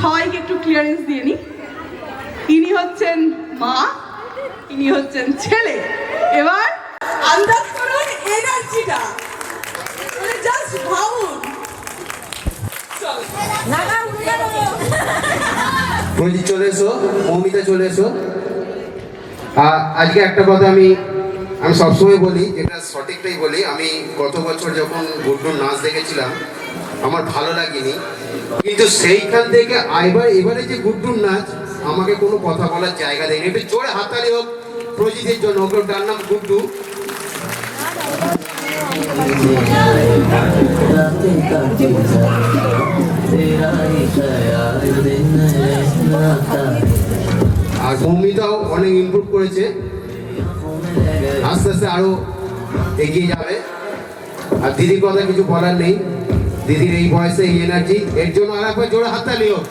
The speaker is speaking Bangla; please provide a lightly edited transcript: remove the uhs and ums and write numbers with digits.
সবাইকে একটু ক্লিয়ারেন্স দিয়ে নি। ইনি হচ্ছেন মা, ইনি হচ্ছেন ছেলে। এবার আন্দাজ করুন এনার্জিটা, জাস্ট ভাবুন। রঞ্জিত চলে এসো, মৌমিতা চলে এসো। আজকে একটা কথা আমি সবসময় বলি, এটা সঠিকটাই বলি। আমি গত বছর যখন গুড্ডুর নাচ দেখেছিলাম আমার ভালো লাগেনি, কিন্তু সেইখান থেকে এবারে যে গুড্ডুর নাচ আমাকে কোনো কথা বলার জায়গা দেয়নি। একটু জোরে হাততালি হোক প্রজিতের জন্য, ওকে তার নাম গুড্ডু। আর মৌমিতাও অনেক ইমপ্রুভ করেছে, আস্তে আস্তে আরো এগিয়ে যাবে। আর দিদির কথা কিছু বলার নেই, দিদির এই বয়সে এই এনার্জি, এর জন্য আর একবার জোরে হাততালি হোক।